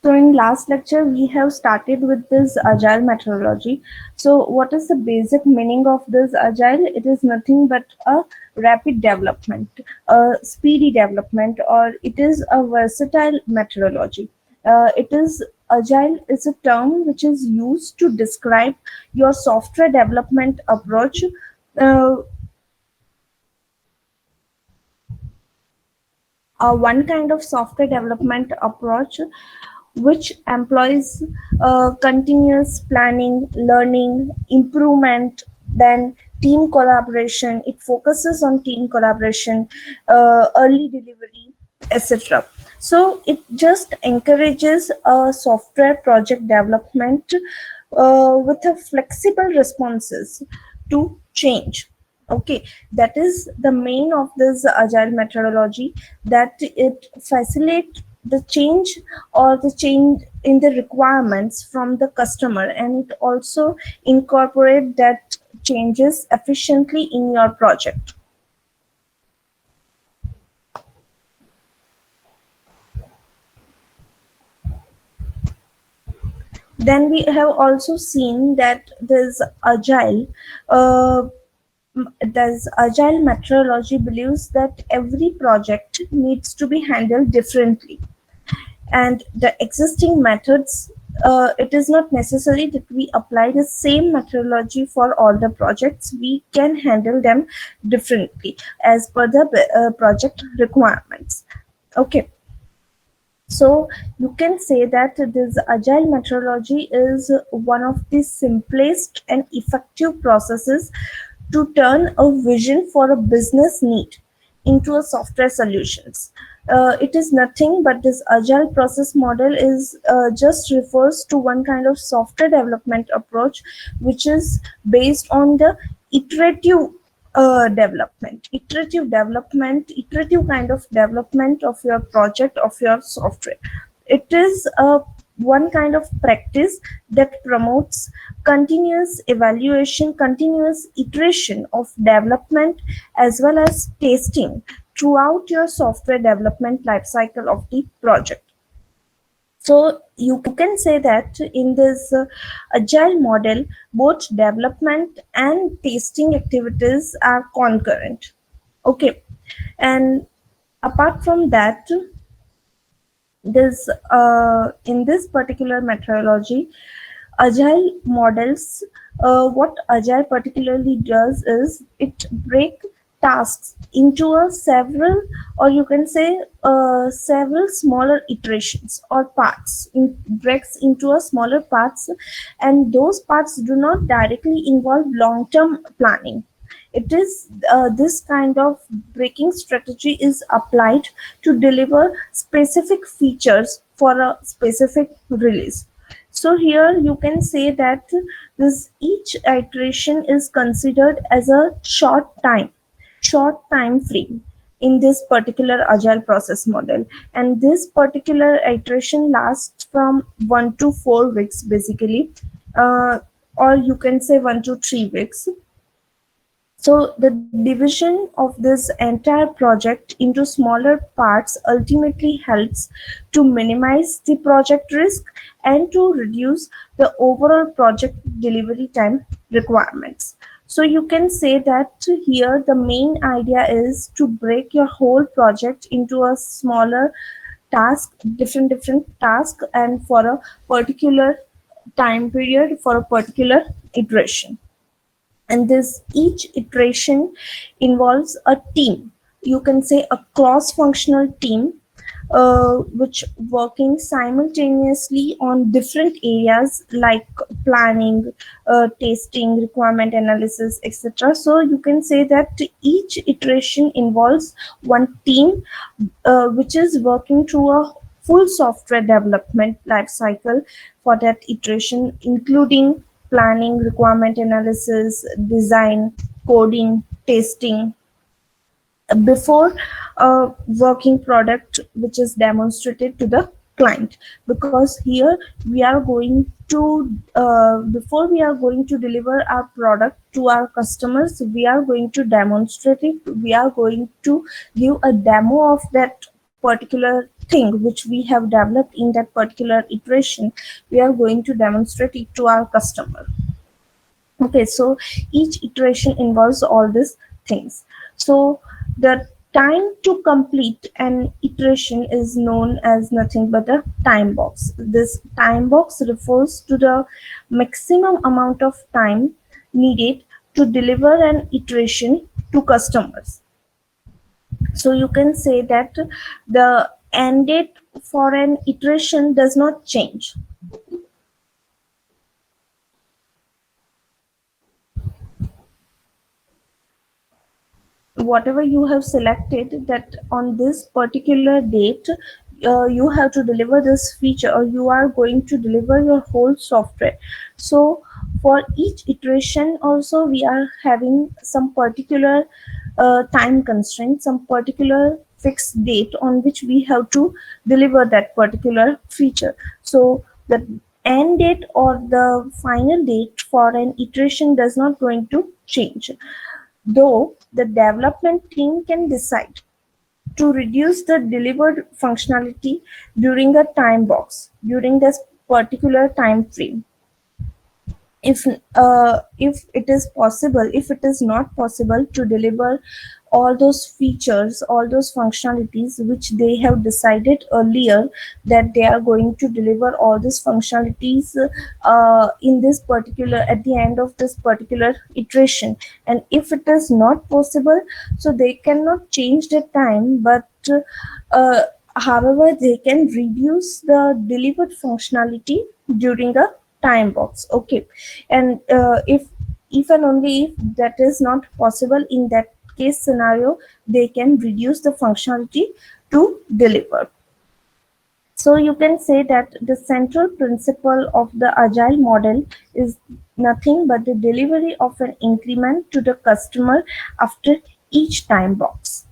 So in last lecture, we have started with this agile methodology. So what is the basic meaning of this agile? It is nothing but a rapid development, a speedy development, or it is a versatile methodology. It is agile is a term which is used to describe your software development approach. Uh, One kind of software development approach which employs continuous planning, learning, improvement, then team collaboration. It focuses on team collaboration, early delivery, etc. So it just encourages a software project development with a flexible responses to change. Okay, that is the main of this agile methodology, that it facilitates the change or the change in the requirements from the customer, and it also incorporate that changes efficiently in your project. Then we have also seen that uh, this agile methodology believes that every project needs to be handled differently, and the existing methods, it is not necessary that we apply the same methodology for all the projects. We can handle them differently as per the project requirements. Okay, so you can say that this agile methodology is one of the simplest and effective processes to turn a vision for a business need into a software solutions. It is nothing but this agile process model is just refers to one kind of software development approach which is based on the iterative iterative kind of development of your project, of your software. It is one kind of practice that promotes continuous evaluation, continuous iteration of development, as well as testing throughout your software development lifecycle of the project. So you can say that in this agile model, both development and testing activities are concurrent. Okay, and apart from that, this in this particular methodology, agile models, what agile particularly does is it break tasks into a several, or you can say several smaller iterations or parts, breaks into a smaller parts, and those parts do not directly involve long term planning. It is this kind of breaking strategy is applied to deliver specific features for a specific release. So here you can say that this each iteration is considered as a short time frame in this particular agile process model, and this particular iteration lasts from 1 to 4 weeks basically, uh, or you can say 1 to 3 weeks. So the division of this entire project into smaller parts ultimately helps to minimize the project risk and to reduce the overall project delivery time requirements. So you can say that here the main idea is to break your whole project into a smaller task, different task, and for a particular time period, for a particular iteration. And this each iteration involves a team, you can say a cross functional team, which working simultaneously on different areas like planning, testing, requirement analysis, etc. So you can say that each iteration involves one team which is working through a full software development life cycle for that iteration, including planning, requirement analysis, design, coding, testing, before a working product which is demonstrated to the client. Because here we are going to before we are going to deliver our product to our customers, we are going to demonstrate it, we are going to give a demo of that particular thing which we have developed in that particular iteration, we are going to demonstrate it to our customer. Okay, so each iteration involves all these things. So the time to complete an iteration is known as nothing but a time box. This time box refers to the maximum amount of time needed to deliver an iteration to customers. So you can say that the end date for an iteration does not change. Whatever you have selected, that on this particular date you have to deliver this feature, or you are going to deliver your whole software. So for each iteration also we are having some particular time constraint, some particular fixed date on which we have to deliver that particular feature. So the end date or the final date for an iteration does not going to change, though the development team can decide to reduce the delivered functionality during a time box, during this particular time frame. If it is possible, if it is not possible to deliver all those features, all those functionalities which they have decided earlier that they are going to deliver all these functionalities in this particular, at the end of this particular iteration, and if it is not possible, so they cannot change the time, but uh, however they can reduce the delivered functionality during a time box. Okay, and if and only if that is not possible, in that case scenario they can reduce the functionality to deliver. So you can say that the central principle of the agile model is nothing but the delivery of an increment to the customer after each time box.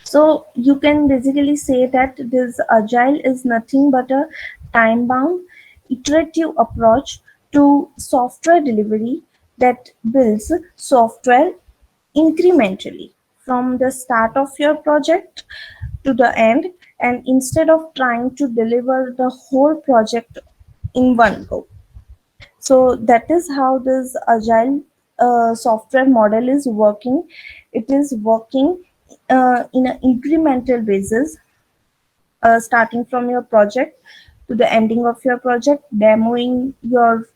So you can basically say that this agile is nothing but a time bound, iterative approach to software delivery that builds software incrementally from the start of your project to the end, and instead of trying to deliver the whole project in one go. So that is how this agile software model is working. It is working in an incremental basis, starting from your project to the ending of your project, demoing your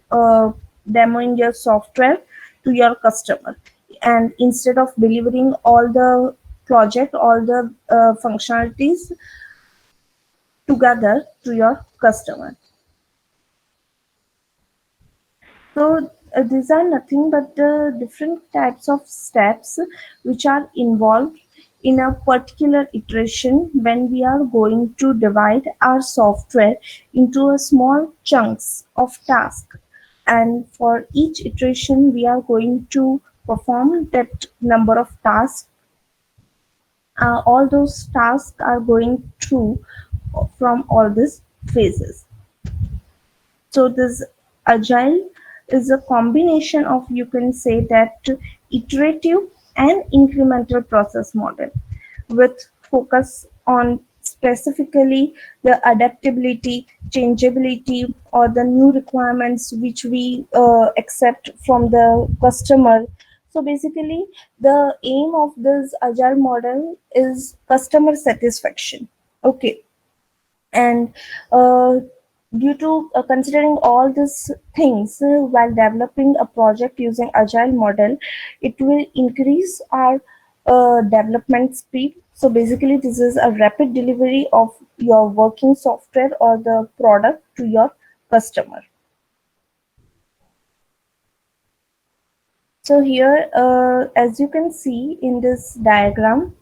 software to your customer, and instead of delivering all the project, all the functionalities together to your customer. So these are nothing but the different types of steps which are involved in a particular iteration when we are going to divide our software into a small chunks of tasks. And for each iteration, we are going to perform that number of tasks. All those tasks are going through from all these phases. So this agile is a combination of, you can say that, iterative and incremental process model with focus on specifically the adaptability, changeability, or the new requirements which we accept from the customer. So basically, the aim of this agile model is customer satisfaction. Okay, and due to considering all these things while developing a project using agile model, it will increase our development speed. So basically this is a rapid delivery of your working software or the product to your customer. So here, as you can see in this diagram,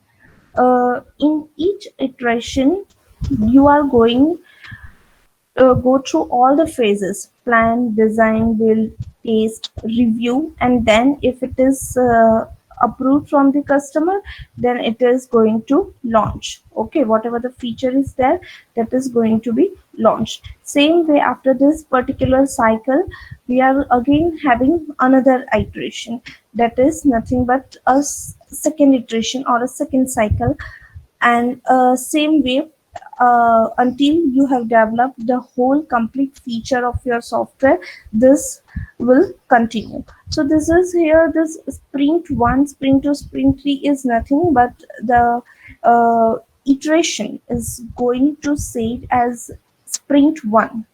in each iteration you are going go through all the phases: plan, design, build, taste, review, and then if it is approved from the customer, then it is going to launch. Okay, whatever the feature is there, that is going to be launched. Same way, after this particular cycle, we are again having another iteration, that is nothing but a second iteration or a second cycle, and same way until you have developed the whole complete feature of your software, this will continue. So this is here, this sprint 1, sprint 2, sprint 3 is nothing but the uh, iteration is going to say it as sprint 1.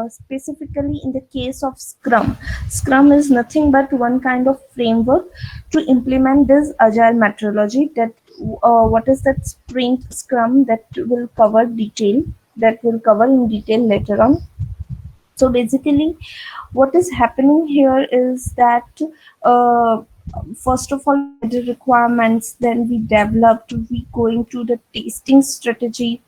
Specifically in the case of Scrum is nothing but one kind of framework to implement this agile methodology. That what is that sprint Scrum, that will cover detail, that will cover in detail later on. So basically, what is happening here is that uh, first of all, we get the requirements, then we developed, we going to the testing strategy,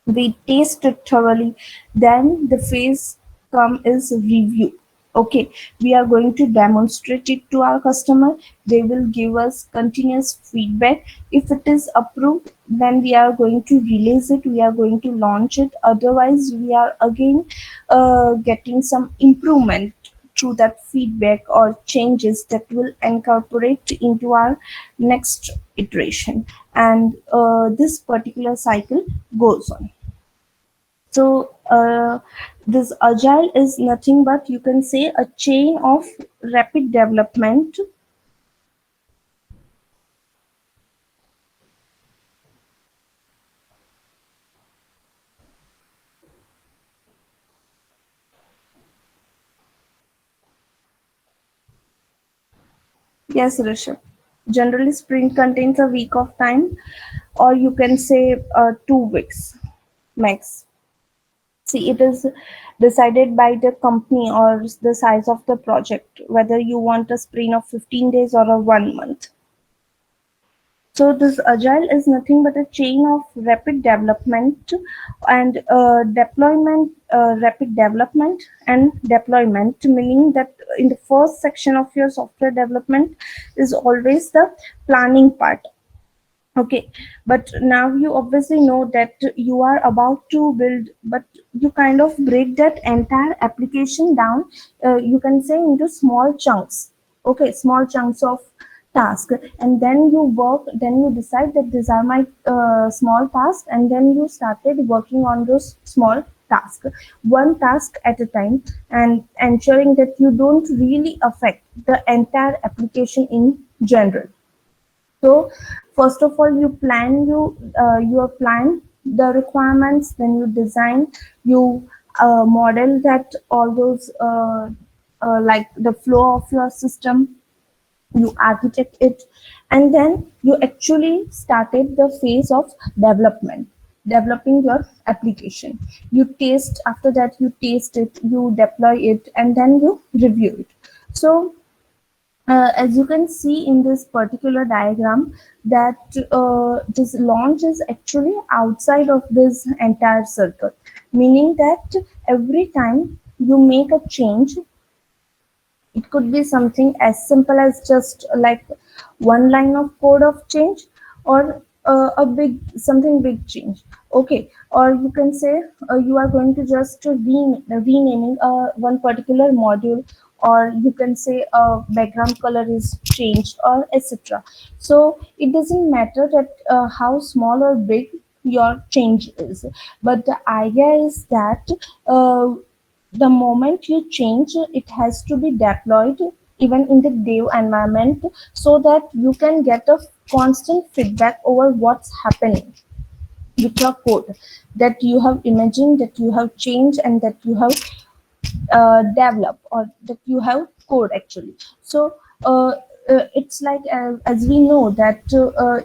we taste it thoroughly, then the phase come is review. Okay, we are going to demonstrate it to our customer, they will give us continuous feedback. If it is approved, then we are going to release it, we are going to launch it. Otherwise, we are again getting some improvement through that feedback or changes that will incorporate into our next iteration, and this particular cycle goes on. So this agile is nothing but, you can say, a chain of rapid development. Yes, Rishabh. Generally, sprint contains a week of time, or you can say 2 weeks max. See, it is decided by the company or the size of the project, whether you want a sprint of 15 days or a 1 month. So this agile is nothing but a chain of rapid development and rapid development and deployment, meaning that in the first section of your software development is always the planning part. Okay, but now you obviously know that you are about to build, but you kind of break that entire application down, you can say, into small chunks. Okay, small chunks of task, and then you work, then you decide that these are my small tasks, and then you started working on those small tasks, one task at a time, and ensuring that you don't really affect the entire application in general. So first of all, you plan the requirements, then you design, you model that all those like the flow of your system, you architect it, and then you actually started the phase of development, developing your application. You test, after that you test it, you deploy it, and then you review it. So as you can see in this particular diagram, that this launch is actually outside of this entire circle, meaning that every time you make a change, it could be something as simple as just like one line of code of change, or a big something big change. Okay, or you can say you are going to just renaming one particular module, or you can say a background color is changed, or etc. So it doesn't matter that how small or big your change is, but the idea is that uh, the moment you change, it has to be deployed even in the dev environment, so that you can get a constant feedback over what's happening with your code that you have imagined, that you have changed, and that you have developed, or that you have code actually. So it's like, as we know that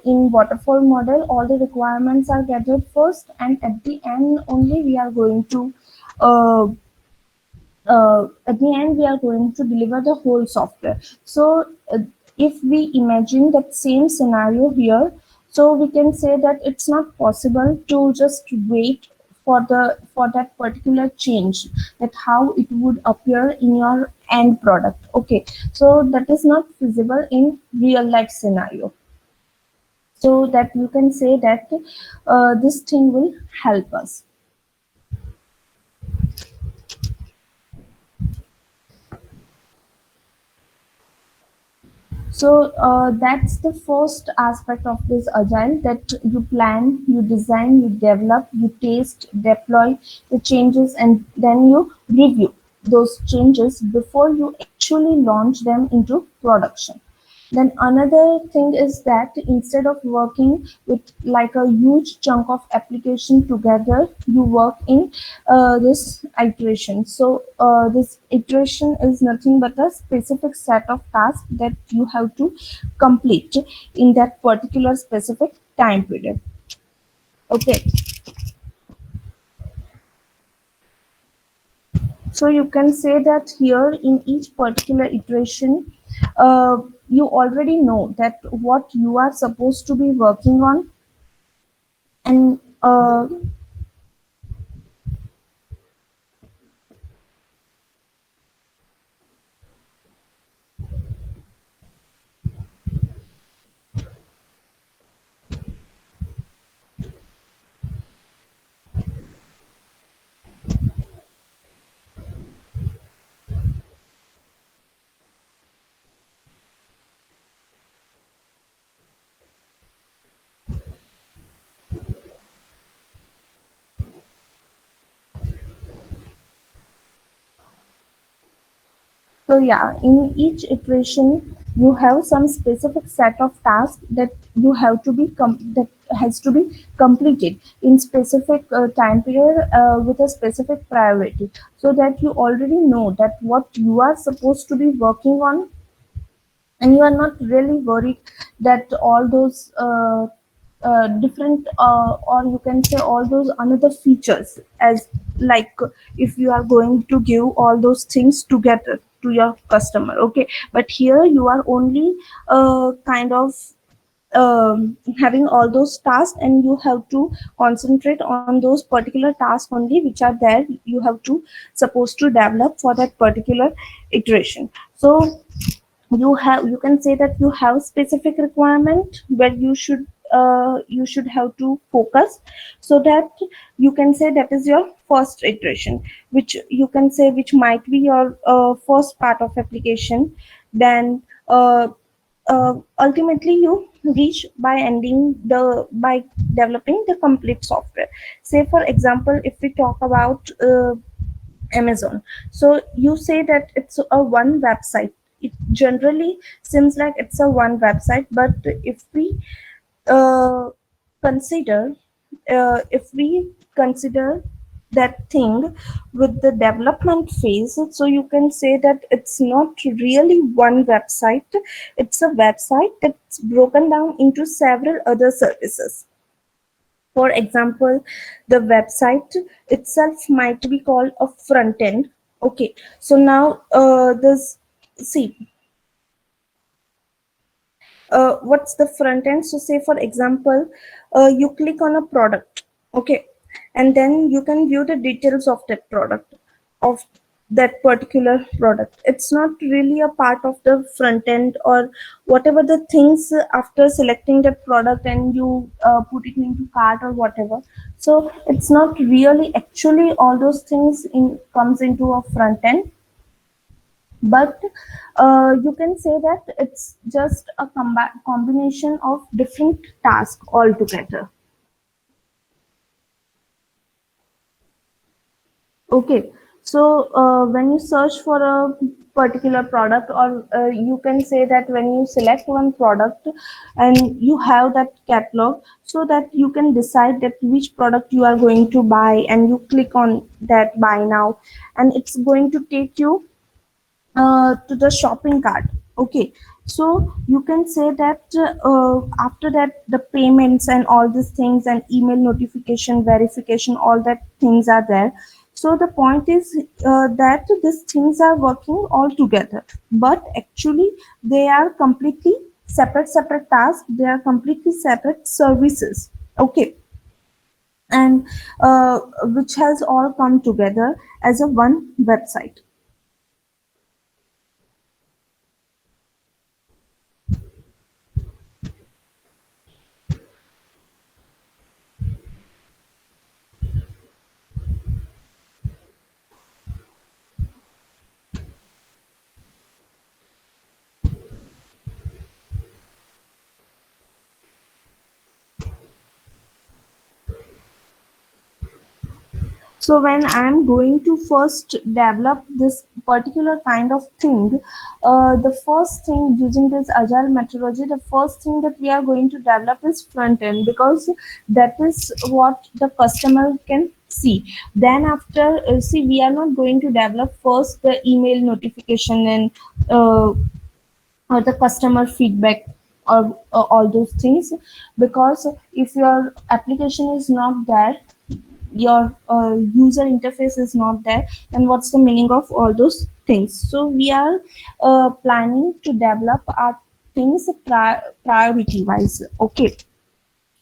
in waterfall model, all the requirements are gathered first, and at the end only we are going to uh, at the end we are going to deliver the whole software. So if we imagine that same scenario here, so we can say that it's not possible to just wait for that particular change, that how it would appear in your end product. Okay, so that is not feasible in real life scenario. So that you can say that this thing will help us. So that's the first aspect of this agile, that you plan, you design, you develop, you test, deploy the changes, and then you review those changes before you actually launch them into production. Then another thing is that instead of working with like a huge chunk of application together, you work in this iteration. So this iteration is nothing but a specific set of tasks that you have to complete in that particular specific time period. Okay, so you can say that here in each particular iteration, uh, you already know that what you are supposed to be working on, and so yeah, in each iteration, you have some specific set of tasks that you have to be that has to be completed in specific time period with a specific priority, so that you already know that what you are supposed to be working on, and you are not really worried that all those different or you can say all those another features, as like if you are going to give all those things together to your customer. Okay, but here you are only kind of having all those tasks, and you have to concentrate on those particular tasks only which are there, you have to supposed to develop for that particular iteration. So you can say that you have specific requirement where you should have to focus, so that you can say that is your first iteration, which you can say which might be your first part of application. Then ultimately you reach by ending the by developing the complete software. Say for example, if we talk about Amazon. So you say that it's a one website. It generally seems like it's a one website, but uh, consider if we consider that thing with the development phase, so you can say that it's not really one website. It's a website that's broken down into several other services. For example, the website itself might be called a front end. Okay, so now this see what's the front end. So say for example, you click on a product. Okay, and then you can view the details of that product, of that particular product. It's not really a part of the front end or whatever the things after selecting that product and you put it into cart or whatever. So it's not really actually all those things in comes into a front end, but you can say that it's just a combination of different tasks altogether. Okay, so when you search for a particular product, or you can say that when you select one product and you have that catalog, so that you can decide that which product you are going to buy, and you click on that buy now, and it's going to take you to the shopping cart. Okay, so you can say that after that the payments and all these things and email notification verification, all that things are there. So the point is that these things are working all together, but actually they are completely separate tasks, they are completely separate services. Okay, and which has all come together as a one website. So when I'm going to first develop this particular kind of thing, the first thing using this agile methodology, the first thing that we are going to develop is front end, because that is what the customer can see. Then after, see, we are not going to develop first the email notification and or the customer feedback, or all those things, because if your application is not there, your user interface is not there, and what's the meaning of all those things? So we are planning to develop our things priority wise. Okay.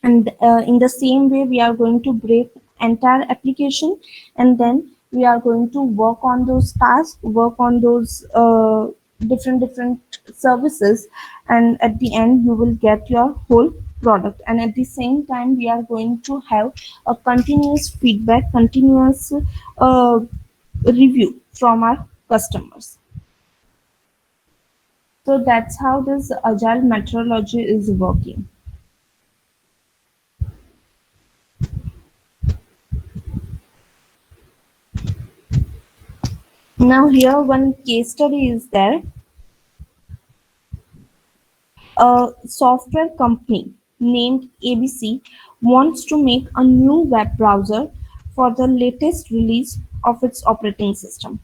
And in the same way, we are going to break entire application, and then we are going to work on those tasks, work on those different services, and at the end you will get your whole product. And at the same time, we are going to have a continuous feedback, continuous uh, review from our customers. So that's how this agile methodology is working. Now here one case study is there. A software company named ABC wants to make a new web browser for the latest release of its operating system.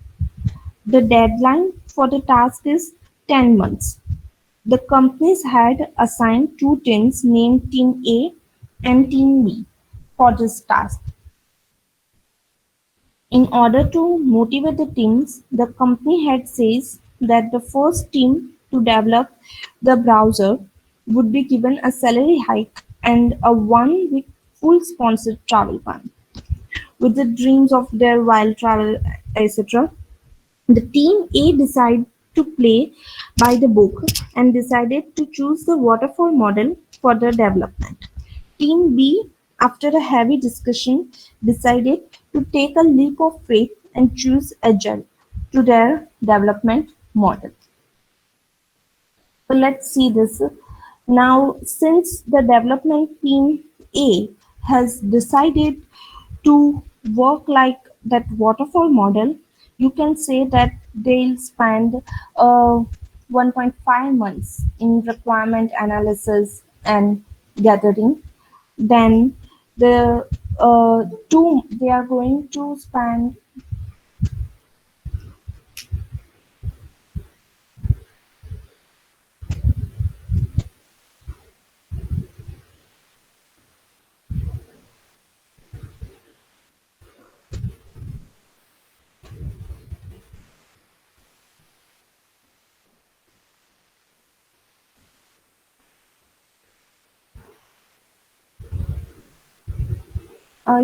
The deadline for the task is 10 months. The companies had assigned two teams named Team A and Team B for this task. In order to motivate the teams, the company had says that the first team to develop the browser would be given a salary hike and a 1 week full sponsored travel ban. With the dreams of their wild travel, etc., the team A decided to play by the book and decided to choose the waterfall model for the development. Team B, after a heavy discussion, decided to take a leap of faith and choose Agile to their development model. So let's see this. Now, since the development team A has decided to work like that waterfall model, you can say that they'll spend 1.5 months in requirement analysis and gathering. Then the two they are going to spend.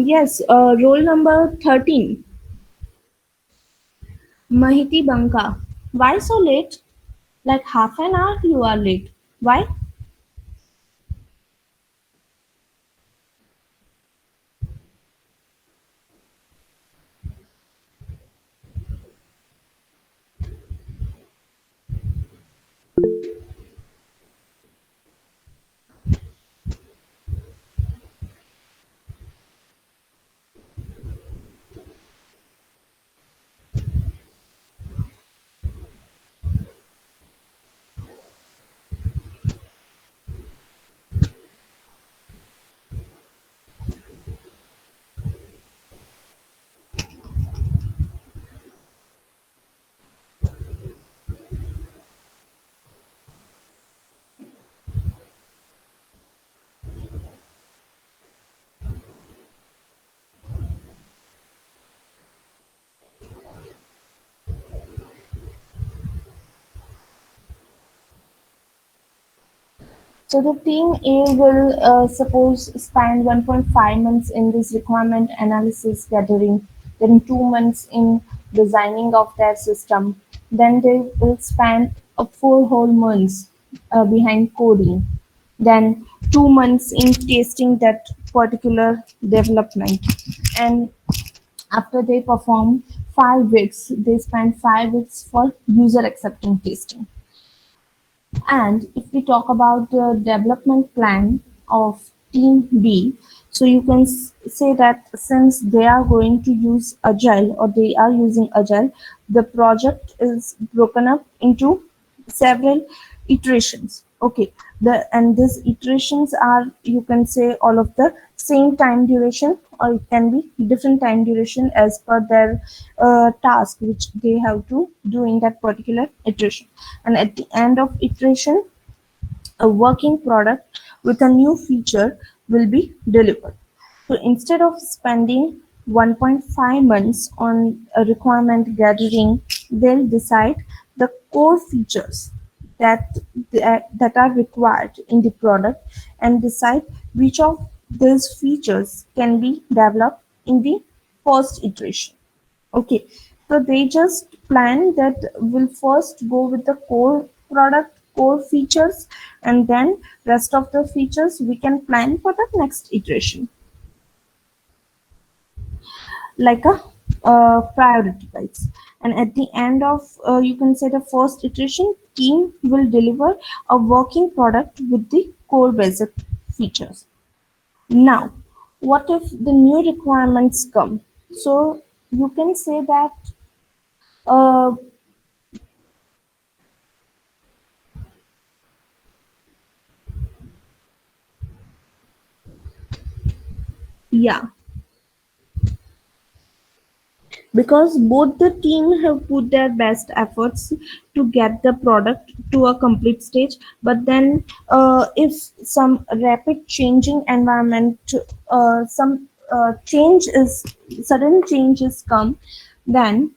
Yes, roll number 13. Mahiti Banka. Why so late? Like half an hour you are late. Why? So the team A will suppose spend 1.5 months in this requirement analysis gathering, then 2 months in designing of their system, then they will spend 4 whole months behind coding, then 2 months in testing that particular development, and after they perform 5 weeks, they spend 5 weeks for user acceptance testing. And if we talk about the development plan of Team B, So you can say that since they are going to use Agile or they are using Agile, the project is broken up into several iterations. Okay, and these iterations are, you can say, all of the same time duration, or it can be different time duration as per their task which they have to do in that particular iteration. And at the end of iteration, a working product with a new feature will be delivered. So instead of spending 1.5 months on a requirement gathering, they'll decide the core features that are required in the product and decide which of these features can be developed in the first iteration. Okay, so they just plan that we'll first go with the core product, core features, and then rest of the features we can plan for the next iteration, like a priority wise. And at the end of, you can say, the first iteration, team will deliver a working product with the core basic features. Now, what if the new requirements come? So you can say that uh, yeah, because both the team have put their best efforts to get the product to a complete stage, but then if some rapid changing environment, some change is sudden changes come, then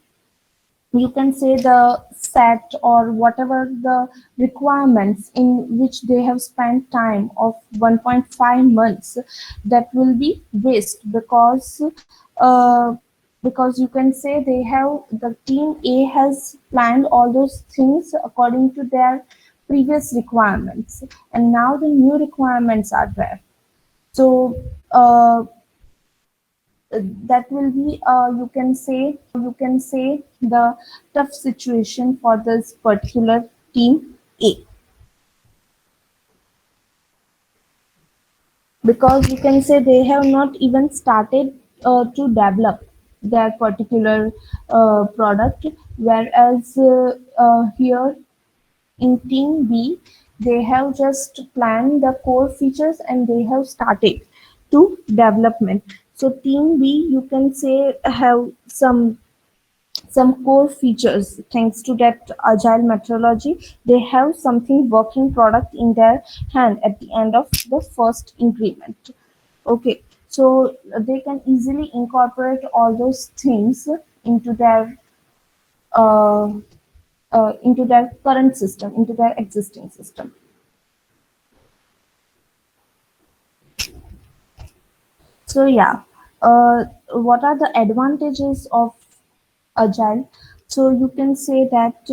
you can say the set or whatever the requirements in which they have spent time of 1.5 months, that will be waste, uh, because you can say they have, the team A has planned all those things according to their previous requirements, and now the new requirements are there. So that will be, you can say, the tough situation for this particular team A, because you can say they have not even started to develop their particular product, whereas here in team B, they have just planned the core features and they have started to development. So team B, you can say, have some core features. Thanks to that agile methodology, they have something working product in their hand at the end of the first increment. Okay, so they can easily incorporate all those things into their uh, into their current system, into their existing system. So yeah, what are the advantages of agile? So you can say that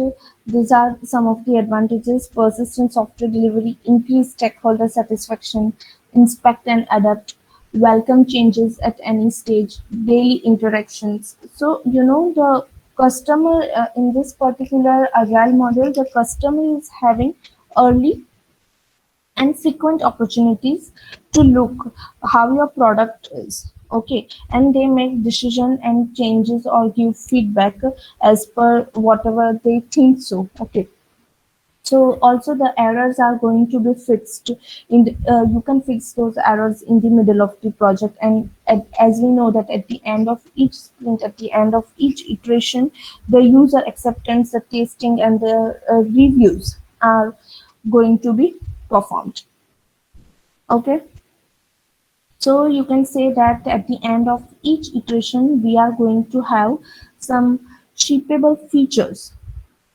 these are some of the advantages: persistent software delivery, increased stakeholder satisfaction, inspect and adapt, welcome changes at any stage, daily interactions. So the customer, in this particular agile model, the customer is having early and frequent opportunities to look how your product is. Okay, and they make decision and changes or give feedback as per whatever they think so. Okay, so also the errors are going to be fixed in you can fix those errors in the middle of the project, and as we know that at the end of each sprint, at the end of each iteration, the user acceptance, the testing, and the reviews are going to be performed. Okay, so you can say that at the end of each iteration, we are going to have some shippable features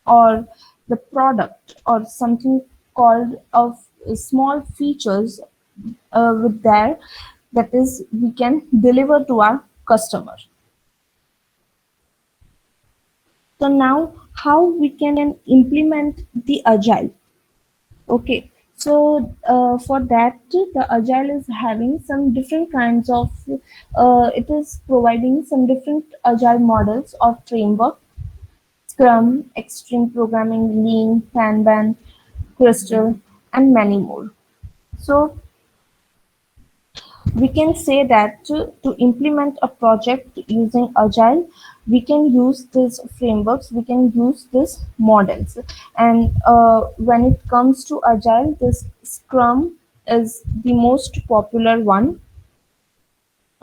or the product or something called of small features with there, that is we can deliver to our customer. So now how we can implement the agile? Okay, so for that, the Agile is having some different kinds of, it is providing some different Agile models or framework: Scrum, Extreme Programming, Lean, Kanban, Crystal, and many more. So We can say that to implement a project using agile, we can use these frameworks, we can use these models. And when it comes to agile, this scrum is the most popular one.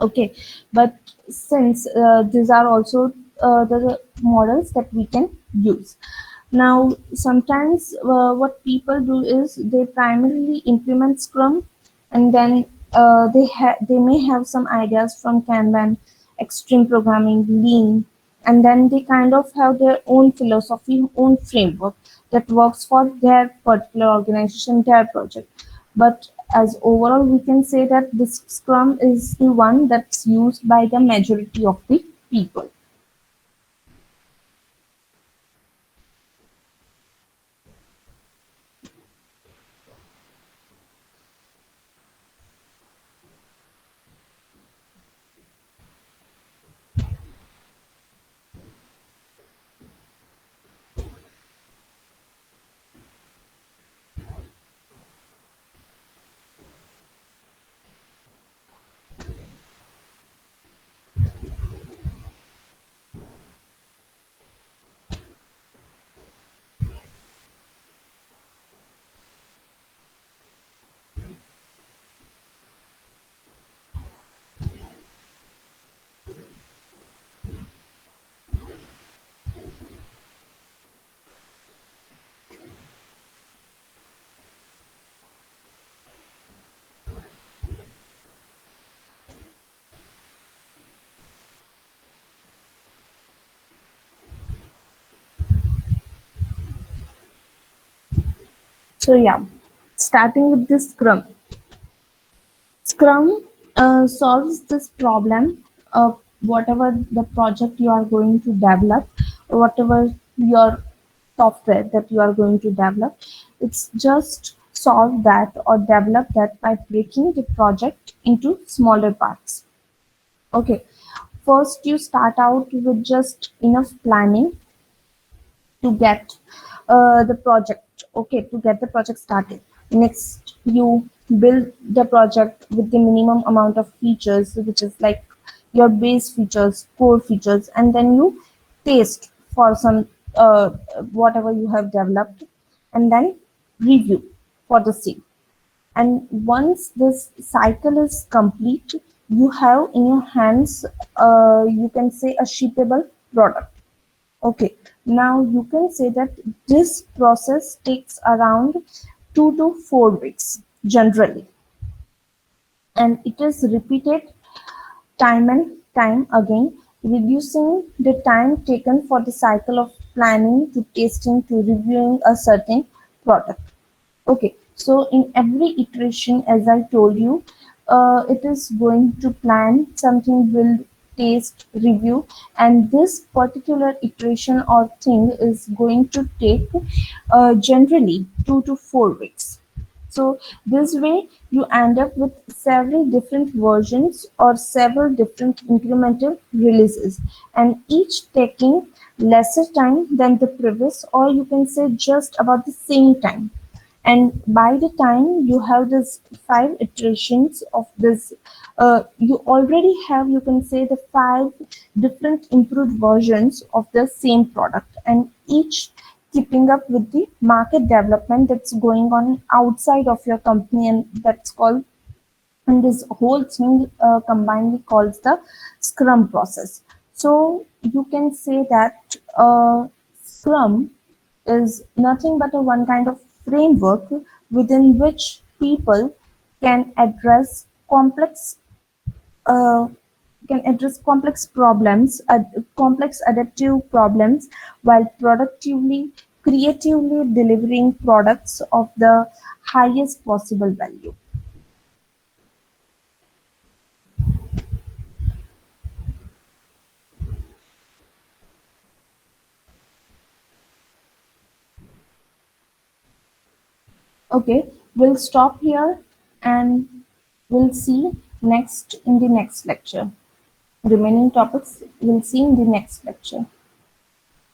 Okay, but since these are also the models that we can use. Now, sometimes what people do is they primarily implement Scrum, and then they may have some ideas from Kanban, Extreme Programming, Lean, and then they kind of have their own philosophy, own framework that works for their particular organization, their project. But as overall, we can say that this Scrum is the one that's used by the majority of the people. So yeah, starting with this Scrum. Scrum solves this problem of whatever the project you are going to develop, whatever your software that you are going to develop. It's just solve that or develop that by breaking the project into smaller parts. Okay, first you start out with just enough planning to get the project, okay, to get the project started. Next, you build the project with the minimum amount of features, which is like your base features, core features, and then you test for some whatever you have developed, and then review for the same. And once this cycle is complete, you have in your hands, you can say, a shippable product. Okay, now you can say that this process takes around 2 to 4 weeks generally, and it is repeated time and time again, reducing the time taken for the cycle of planning to testing to reviewing a certain product. Okay, so in every iteration, as I told you, it is going to plan something, will taste, review, and this particular iteration or thing is going to take generally 2 to 4 weeks. So this way you end up with several different versions or several different incremental releases, and each taking lesser time than the previous, or you can say just about the same time. And by the time you have this 5 iterations of this, you already have, you can say, the 5 different improved versions of the same product, and each keeping up with the market development that's going on outside of your company, and that's called, and this whole thing combinedly calls the Scrum process. So you can say that Scrum is nothing but a one kind of framework within which people can address complex uh, complex problems, complex adaptive problems, while productively, creatively delivering products of the highest possible value. Okay, we'll stop here and we'll see next in the next lecture. Remaining topics we'll see in the next lecture.